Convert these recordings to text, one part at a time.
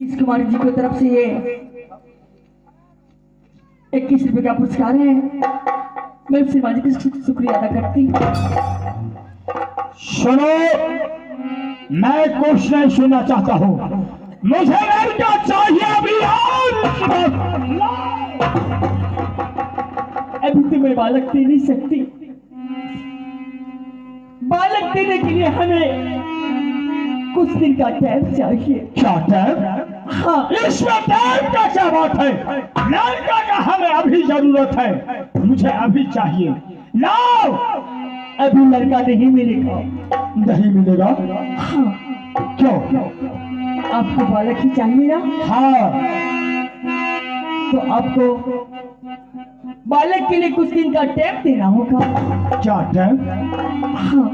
इस कुमारी जी की तरफ से ये 21 रुपए का पुरस्कार है। मैं श्रीमान जी का शुक्रिया अदा करती। सुनो, मैं कुछ नहीं सुनना चाहता हूँ। मुझे लड़का चाहिए अभी। अभी तो मैं बालक दे नहीं सकती। बालक देने के लिए हमें कुछ दिन का टाइम चाहिए। क्या टाइम? हाँ, इसमें टाइम का क्या बात है? लड़का का हमें अभी जरूरत है, मुझे अभी चाहिए। लाओ। अभी लड़का नहीं मिलेगा। नहीं मिलेगा? हाँ। क्यों? आपको बालक ही चाहिए ना? हाँ। तो आपको बालक के लिए कुछ दिन का टाइम देना होगा। क्या टाइम? हाँ।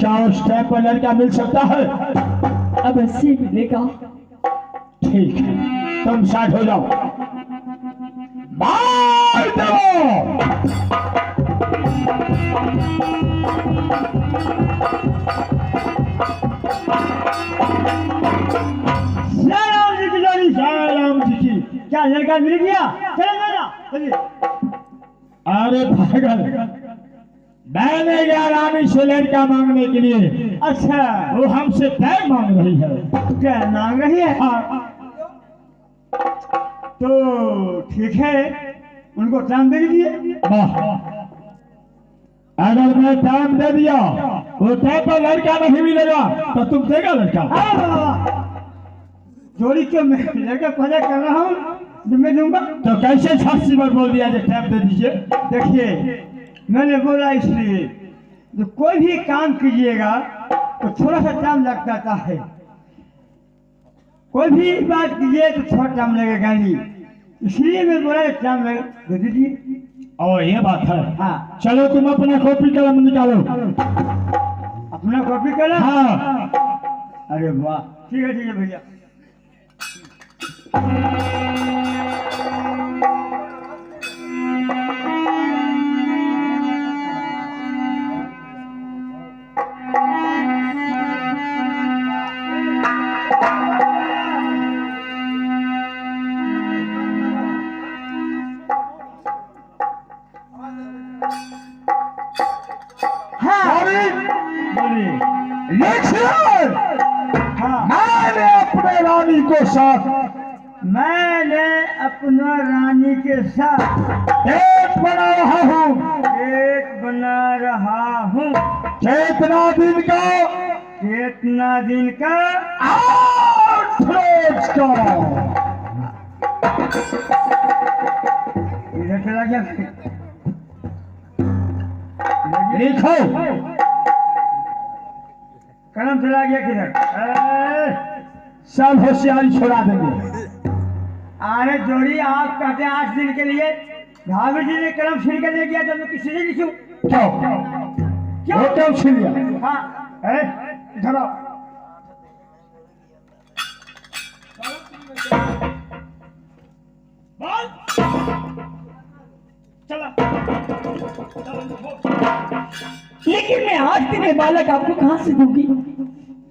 क्या उस टाइम पर लड़का मिल सकता है? अवश्य मिलेगा। ठीक है, तुम साथ हो जाओ। मार दो। राम जी की जोड़ी, राम जी की। क्या लड़का मिल गया? चलो चलिए। अरे पागल, मैंने गया रानी से लड़का मांगने के लिए। अच्छा, वो हमसे टाइम मांग रही है। क्या मांग रही है? हाँ। तो ठीक है, उनको टाइम दे दीजिए। अगर मैं टाइम दे दिया, वो टाइम पर लड़का नहीं मिलेगा तो तुम देगा लड़का? जोड़ी क्यों? मैं लड़का पैदा कर रहा हूँ, मैं दूंगा। तो कैसे छासी पर बोल दिया जो टाइम दे दीजिए? देखिए, मैंने बोला इसलिए जो कोई भी काम कीजिएगा तो थोड़ा सा टाइम लग जाता है। कोई भी बात कीजिए तो थोड़ा टाइम लगेगा ही, इसलिए मैं बोला टाइम दे दीजिए। और ये बात है? हाँ। चलो तुम अपना कॉपी कलम निकालो। अपना कॉपी कलम? हाँ। अरे वाह, ठीक है भैया। मैंने अपने रानी को साथ, मैंने अपना रानी के साथ एक बना रहा हूँ, एक बना रहा हूँ। कितना दिन का? कितना दिन का? 8 रोज का। इधर चला गया। लिखो। कलम चला गया किधर? सब होशियारी छोड़ा देंगे। अरे जोड़ी, आप कहते हैं 8 दिन के लिए, भाभी जी ने कलम छीन के ले गया तो मैं किसी से लिखूं? क्यों? वो क्यों छीन लिया? हाँ, इधर आओ। चला। लेकिन मैं आज दिन में बालक आपको कहाँ से दूंगी?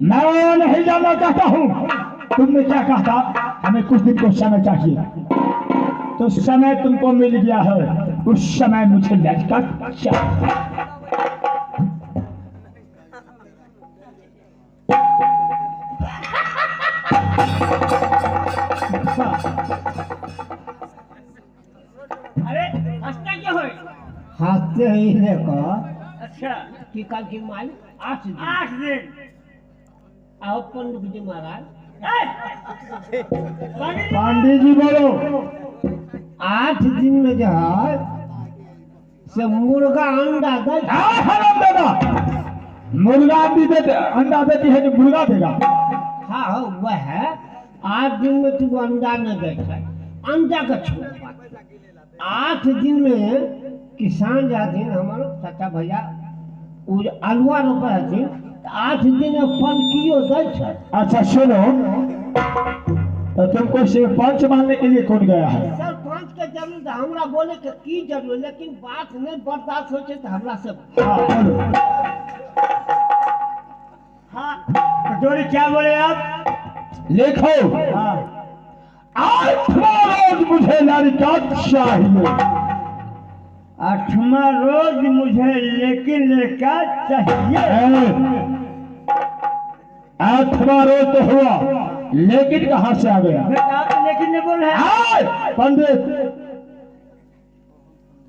मैं नहीं जानना चाहता हूँ। तुमने क्या कहा था? हमें कुछ दिन को समय चाहिए। तो समय तुमको मिल गया है, उस समय मुझे लड़का चाहिए। अरे हंसता क्यों है? हाथते ही देखो। अच्छा, कि कल की माल 8 दिन 8 दिन। आओ पंडित जी महाराज। पंडित जी बोलो। 8 दिन में जो है से मुर्गा अंडा दे। मुर्गा अंडा देती है जो मुर्गा देगा? हाँ वह है। 8 दिन में तू अंडा न देता, अंडा का छोड़। 8 दिन में किसान जाते हमारे चाचा भैया आलुआ रोपा जाते, 8 दिन में पलकियो दे। अच्छा सुनो, तो तुमको सरपंच मानने के लिए कौन गया है? सरपंच के जरूरत हमरा बोले के की जरूरत, लेकिन बात नहीं बर्दाश्त होचे तो हमरा से। हाँ बोलो। हाँ, तो जोड़ी क्या बोले आप? लिखो हाँ 8वां रोज मुझे लड़का चाहिए। 8वां रोज मुझे लेकिन लड़का चाहिए। 8वां रोज तो हुआ, लेकिन कहां से आ गया? आप तो लेकिन नहीं बोल रहे हैं। आए, पंडित,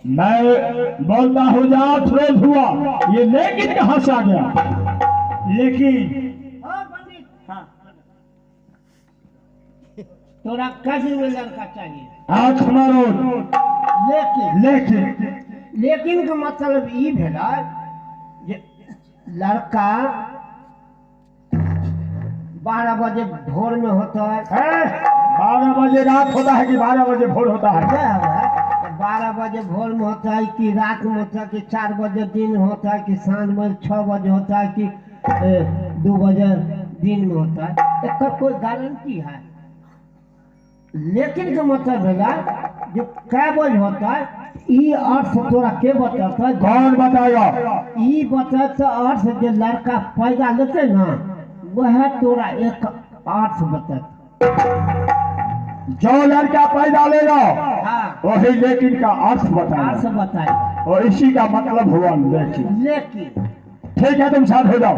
मैं बोलता हूँ 8 रोज हुआ, ये लेकिन कहां से आ गया? लेकिन हाँ पंडित, हाँ तोरा कभी में लड़का चाहिए। 8वां रोज लेकिन का मतलब ये भेला जे लड़का 12 बजे भोर में होता है। 12 बजे रात होता है कि 12 बजे भोर होता है? 12 बजे भोर में होता है कि रात में होता है कि 4 बजे दिन होता है कि सांझ में 6 बजे होता है कि 2 बजे दिन में होता है, इसका कोई गारंटी है। लेकिन का मतलब है जो कै बजे होता है, ई अर्थ तोरा के बताता है? कौन बताएगा? ई बताता अर्थ जो लड़का पैदा लेते ना, वह तोरा एक अर्थ बताता। जो लड़का पैदा लेगा हाँ, वही लेकिन का अर्थ अर्थ बताएगा, बताएगा। और इसी का मतलब हुआ लेकिन। लेकिन ठीक है, तुम साथ हो जाओ।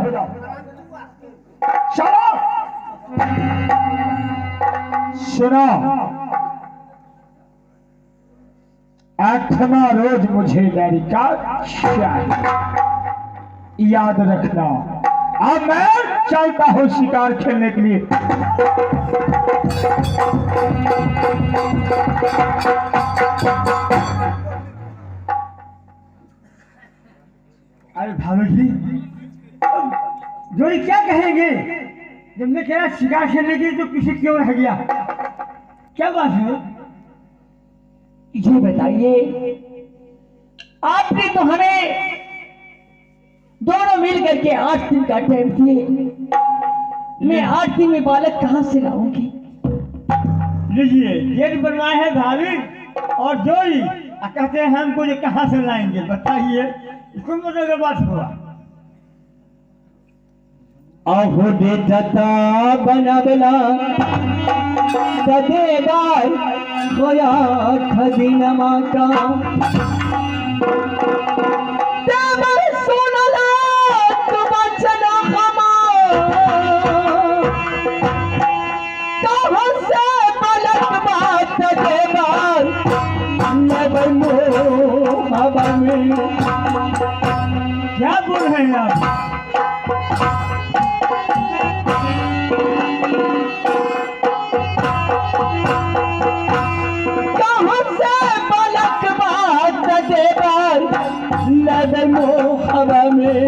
चलो सुनो, 8वां रोज मुझे लड़का चाहिए, याद रखना। अब मैं चलता हूँ शिकार खेलने के लिए। अरे भाभी जी, जोड़ी क्या कहेंगे जब मैं कह रहा शिकार खेलने के लिए तो पीछे क्यों रह गया? क्या बात है? ये बताइए, आपने तो हमें दोनों मिल करके 8 दिन का टाइम दिए, मैं 8 दिन में बालक कहां से लाऊंगी? लीजिए, गेट बनवाए हैं भाभी और जोड़ी, कहते हैं हमको ये कहाँ से लाएंगे? बताइए, इसको मतलब बात हुआ। अहो दे दता बनावला तदेदार खोया खदीनमा का तब सुनला तुम चला हमा कहाँ से पलक बात देवार नबमो हवा में। क्या बोल रहे हैं आप? कहाँ से पलक बात देवार नबमो हवा में।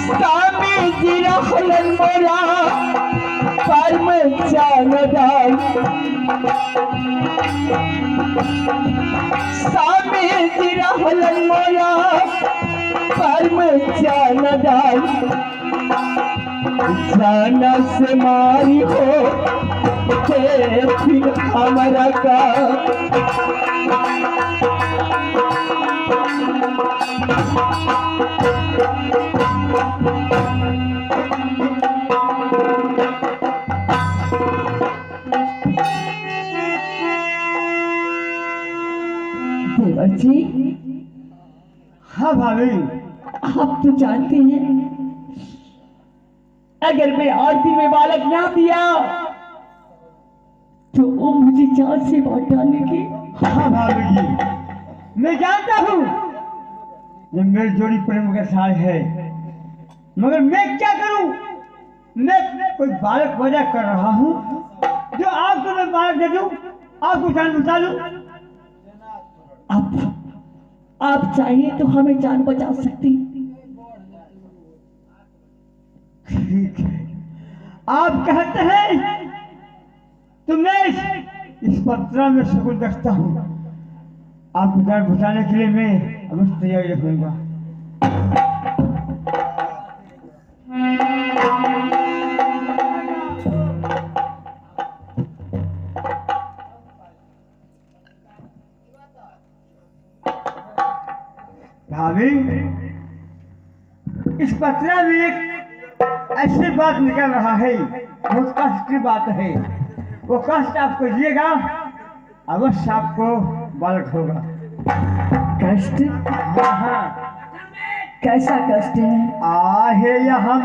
स्वामी जी रखलन मोरा परम जानदार, स्वामी जी रखलन मोरा परम जानदार। जाना से मारी हो फिर हमारा का देवर जी, हाँ भाभी, आप तो जानते हैं अगर मैं 8 दिन में बालक ना दिया तो वो मुझे जान से बांट डालेंगे। हाँ भाभी जी, मैं जानता हूँ ये मेरी जोड़ी प्रेम के साथ है, मगर मैं क्या करूँ? मैं कोई बालक वजह कर रहा हूँ जो आपको मैं बालक दे दूँ, आपको जान बचा लूँ। आप चाहिए तो हमें जान बचा सकती। ठीक है, आप कहते हैं तो मैं इस पत्रा में शगुन रखता हूँ, आपको जान बचाने के लिए मैं अवश्य तैयारी रखूंगा। भाभी, पत्रा में एक ऐसी बात निकल रहा है, बहुत कष्ट की बात है। वो कष्ट आप करिएगा, अवश्य आपको बालक होगा। कष्ट? हाँ हाँ, कैसा कष्ट है? आहे यहाँ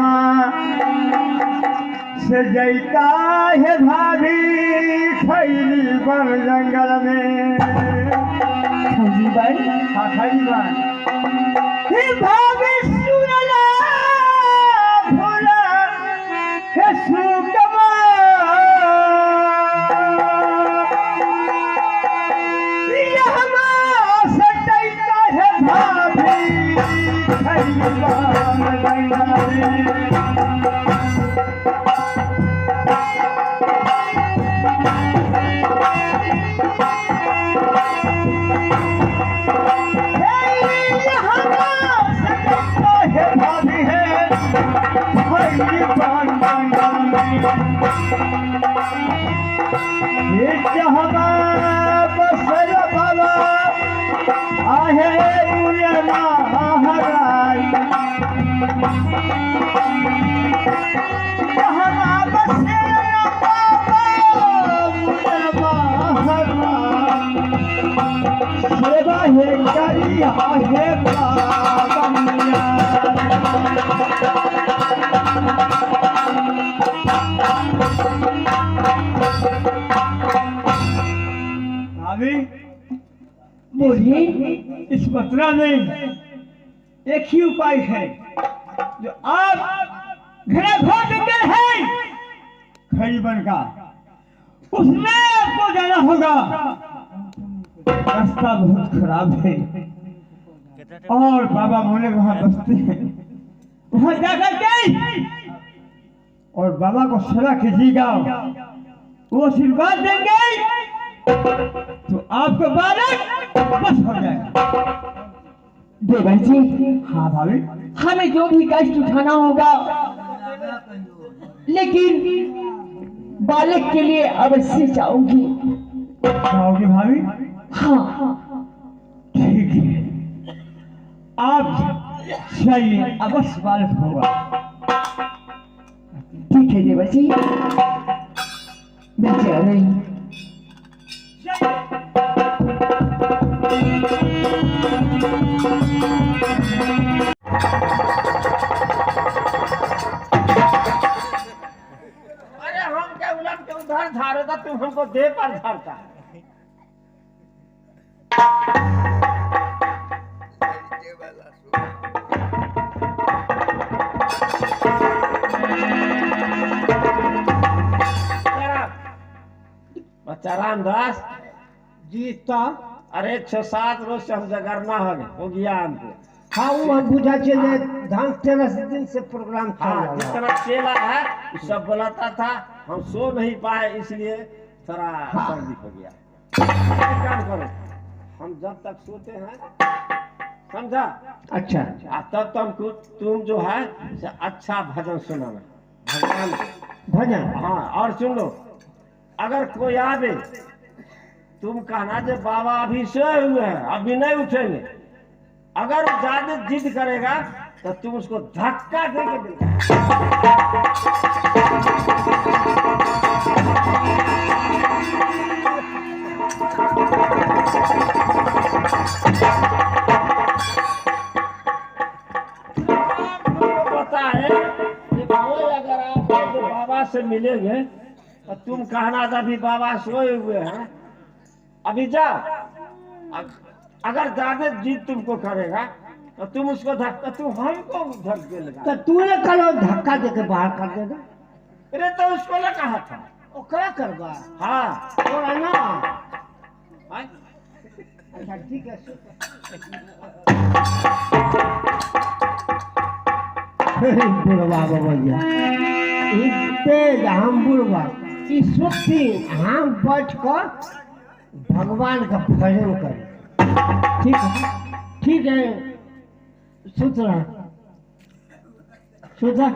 से जैता है भाभी खैली बन जंगल में। खैली बन? हाँ खैली बन। हे भाभी सुनला भोला हे सुकमा यहाँ से जैता है भाभी खैली बन जंगल में। बोलिए। इस पत्रा में एक ही उपाय है, जो आप घरे घोर जंगल है खैरीबन का, उसमें आपको जाना होगा। रास्ता बहुत खराब है और बाबा मोने वहां बसते हैं। वहां जाकर के और बाबा को सलाह कीजिएगा, वो आशीर्वाद देंगे तो आपका बालक बस हो जाएगा। देवर जी, हाँ भाभी, हमें जो भी कष्ट उठाना होगा, लेकिन बालक के लिए अवश्य जाऊंगी। जाओगी भाभी? हाँ ठीक है, आप चाहिए, अवश्य बालक होगा। ठीक है देवर जी, मैं जा रही हूँ। अरे हम क्या उलट के उधर धारे था, तुम हमको दे पर धरता है। बच्चा रामदास जी तो अरे 6-7 रोज से हम जगरना हो गया हमको। हाँ वो हम बुझा चले धान 13 दिन से प्रोग्राम चल हाँ, रहा जिस है। तरह चेला है वो सब बुलाता था, हम सो नहीं पाए, इसलिए थोड़ा सर्दी हो गया। एक काम करो, हम जब तक सोते हैं, समझा? अच्छा तब तुमको तुम जो है से अच्छा भजन सुनाना, भगवान को। भजन। हाँ, और सुन लो, अगर कोई आवे तुम कहना जो बाबा अभी सोए हुए हैं, अभी नहीं उठेंगे। अगर वो ज्यादा जिद करेगा तो तुम उसको धक्का दे के देगा। पता है कि कोई अगर आप जो बाबा से मिलेंगे तो तुम कहना था अभी बाबा सोए हुए हैं, अभी जाओ। अगर ज्यादा जिद तुमको करेगा तो तुम उसको धक्का, तुम हमको धक्के लगा। तो तूने कल धक्का दे के बाहर कर देगा। अरे तो उसको ना कहा था। ओकरा करवा हाँ तोरा ना। हाँ? अच्छा ठीक है। बुढ़वा भैया इतने हम बुढ़वा इस वक्त हम बैठ कर भगवान का भजन करें। ठीक है, ठीक है। सुत रहा, सुधा।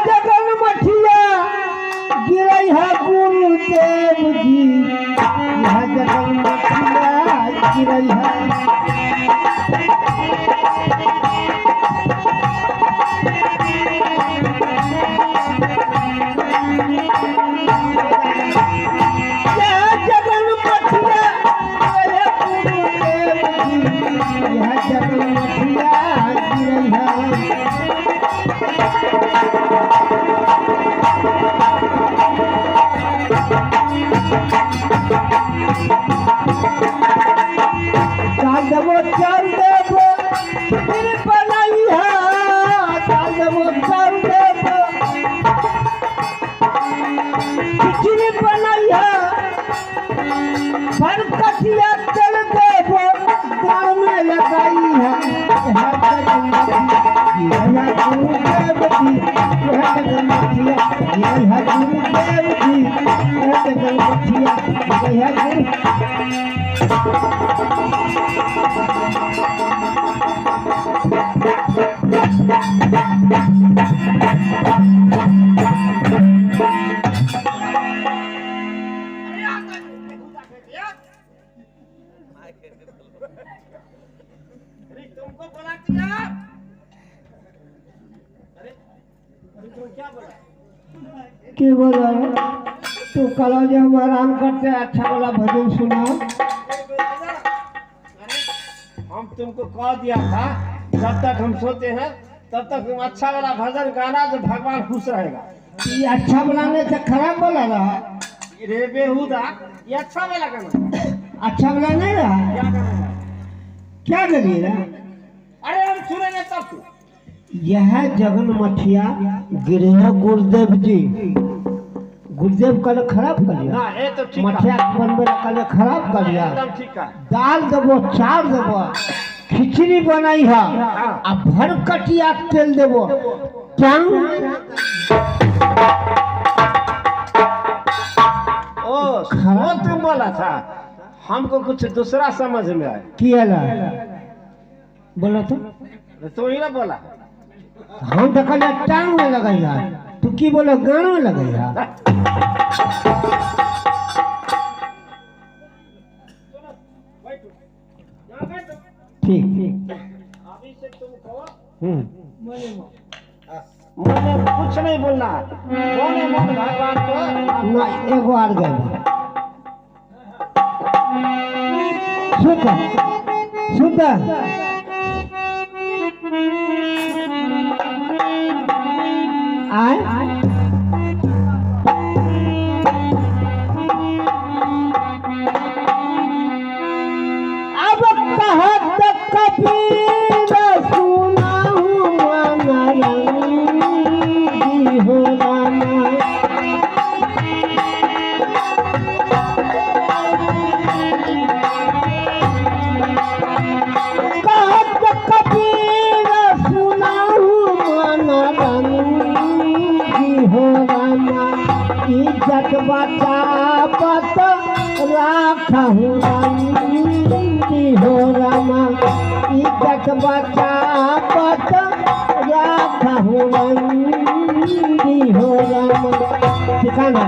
जगन मठिया गुरुदेव जी यह जगन मथिया गिरई है क्या बोला तू कल जो हम आराम करते अच्छा वाला भजन सुना। हम तुमको कह दिया था जब तक हम सोते हैं तब तक तुम अच्छा वाला भजन गाना जो भगवान खुश रहेगा। ये अच्छा बनाने से खराब बोला रहा। रे बेहुदा ये अच्छा वाला गाना अच्छा वाला नहीं रहा। क्या गाना? क्या करिएगा? अरे हम सुनेंगे तब तू। यह जगन मठिया गिरे गुरुदेव जी। गुरुदेव कल खराब कर लिया ना ये तो ठीक मठिया बनबे कल खराब कर लिया। एकदम ठीक है। दाल देबो चार देबो खिचड़ी बनाई है आ भर कटिया तेल देबो क्या ओ वो तुम बोला था हमको कुछ दूसरा समझ में आया। किया बोला तो ही ना बोला हम तो कल टांग में लगाइया तू की बोलो गाना में लगाइया। ठीक ठीक अभी से तुमको हम्म मुझे कुछ नहीं बोलना बोले मन भगवान को ना एगो आर गए सुता सुता आए अब कहत कबीर सुनाहु मन रंगी हो रामा। कहत कबीर सुनाहु मन रंगी हो रामा। इज्जत बचावत राखहु रंगी हो रामा। इज्जत बचावत राखहु रंगी हो रामा। ठिकाना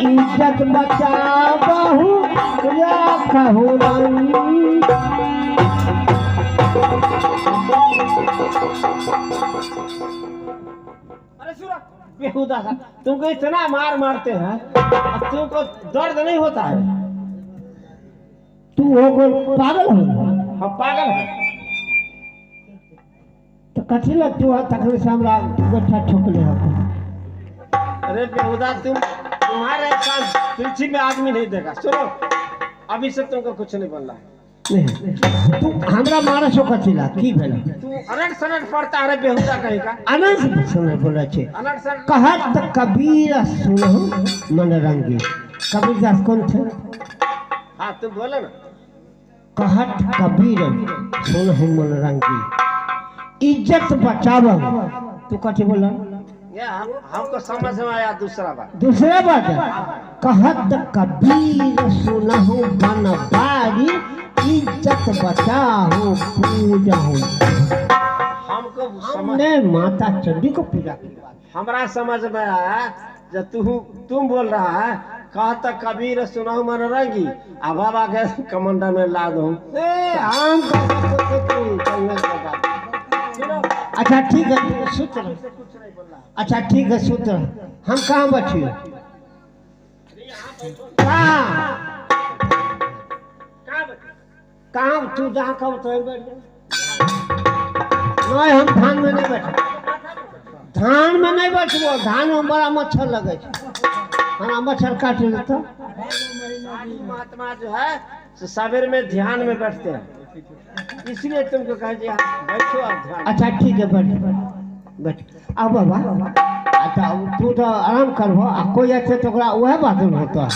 इज्जत बचावहु राखहु रंगी। अरे सुनो बेहुदा सा तुमको इतना मार मारते हैं अब तुमको दर्द नहीं होता है। तू हो गई पागल हो हम पागल हैं। तो कथी लग तू तखन से हमरा गोठा ठोकले हो। अरे बेहुदा तुम्हारे साथ पृथ्वी में आदमी नहीं देखा। सुनो अभी से तुमको कुछ नहीं बोलना है। तू हमरा मारा सो कथी ला की भेला तू अनट सनट पड़ता है बेहुदा कहीं का। अनंत समय बोला छे अनट सनट कहत कबीर सुनो मन रंगी। कबीर दास कौन थे? हाँ तुम बोलो ना। कहत कबीर सुनो मन रंगी इज्जत बचाव। तू कथी बोला? ये हमको समझ में आया दूसरा बात। दूसरा बात कहत कबीर सुनहु बन बारी इज्जत बचाहु पूजहु। हमको समझ हमने माता चंडी को पूजा की बात। हमरा समझ में आया जब तुम बोल रहा है कहता कबीर सुनाऊ मन रंगी आ बाबा के कमंडल में ला दूं। हम अच्छा ठीक है सूत्र। अच्छा ठीक है सूत्र। हम कहाँ बैठे कहाँ तू जहाँ कहो तो बैठ जा। नहीं हम धान में नहीं बैठे। धान में नहीं बैठबो। धान में बड़ा मच्छर लगे हाँ मच्छर काट लेता। महात्मा जो है सवेर में ध्यान में बैठते हैं इसलिए तुमको कहा बैठो आप ध्यान। अच्छा ठीक है बैठ बैठ अब बाबा। अच्छा तू तो आराम करबो आ कोई अच्छे तो वह बात में होता है।